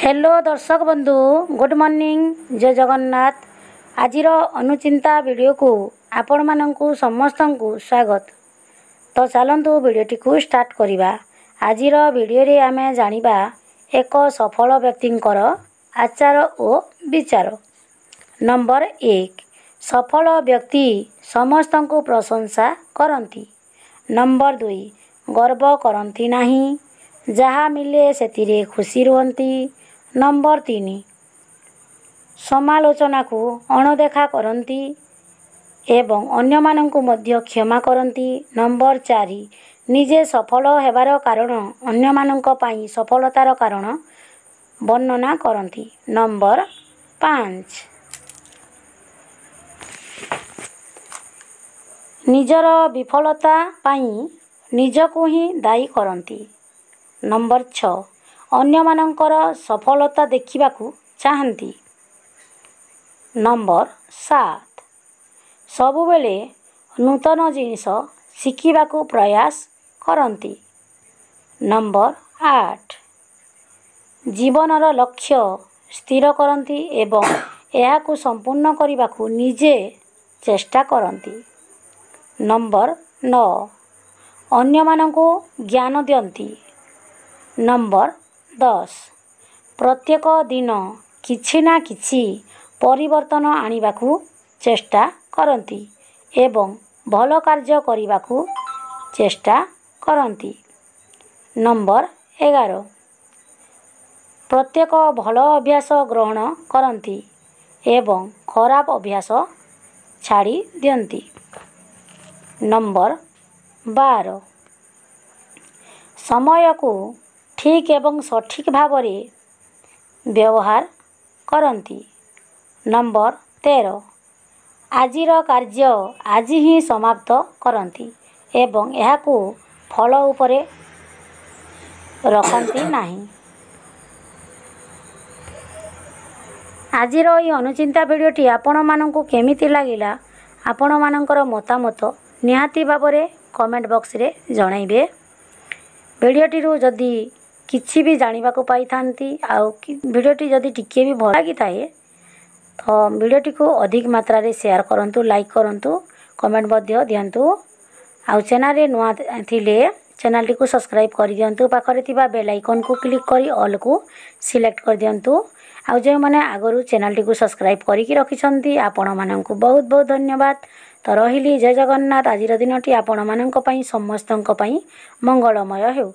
Hello दर्शक बंधु good morning जय जगन्नाथ। आजिर अनुचिंता वीडियो को आपण मानंकु समस्त को स्वागत। तो चलतु वीडियोटी को स्टार्ट करिबा। आजिर वीडियो रे आमे जानिबा एक सफल व्यक्तिंकर आचार और विचार। नंबर 1 सफल व्यक्ति समस्त को प्रशंसा करती। नंबर 2 गर्व करती नहीं, जहाँ मिले से खुशी रुहती। नंबर 3 समालोचना को अणदेखा करती एवं अन्य मानंकु मध्य क्षमा करती। नंबर 4 निजे सफल हेबार कारण अन्य मानंक पाई सफलतार कारण वर्णना करती। नंबर 5 निजर विफलता पाई निजको ही दायी करती। नंबर 6 अन्य मानंकर सफलता देखिबाकू चाहती। नंबर 7 सबुबेले नूतन जिनिस शिखिबाकू प्रयास करती। नंबर 8 जीवनर लक्ष्य स्थिर करती एवं एहाकू संपूर्ण करने निजे चेष्टा करती। नंबर 9 अन्य मानंकू ज्ञान दियंती। नंबर 10 प्रत्येक दिन किछि ना किछि परिवर्तन आनिबाकू चेष्टा करती एवं भल कार्य करिबाकू चेष्टा करती। नंबर 11 प्रत्येक भल अभ्यास ग्रहण करती एवं खराब अभ्यास छाड़ी दियंती। नंबर 12 समय को ठीक एवं सठिक भावरे व्यवहार करती। नंबर 13 आजिर कार्य आज ही समाप्त करती एवं एहाकू फल उपरे रखती नहीं। आजिर ये अनुचिंता वीडियोटी आपण मानंकु केमिति लागिला आपण मानंकर मतामत निहाती भावरे कमेंट बॉक्स रे जणाइबे। वीडियोटी रू जदि किछि भी जानिबा को पाई थांती आउ वीडियोटी जदि टिके भी भल लागी थाए तो वीडियोटी को अधिक मात्रा रे शेयर करंतु, लाइक करंतु, कमेंट मध्य दियंतु। आउ चैनल रे नुआ थिले चैनल टी को सब्सक्राइब कर दियंतु। पाखरे थिबा बेल आइकन को क्लिक करी ऑल को सिलेक्ट कर दियंतु। आउ जे माने आगरु चैनल टी को सब्सक्राइब करिकि रखिसंती आपण मानंकु बहुत बहुत धन्यवाद। तो रहिली जय जगन्नाथ। आजिर दिनटी आपण मानंक पई समस्तंक पई मंगलमय हेउ।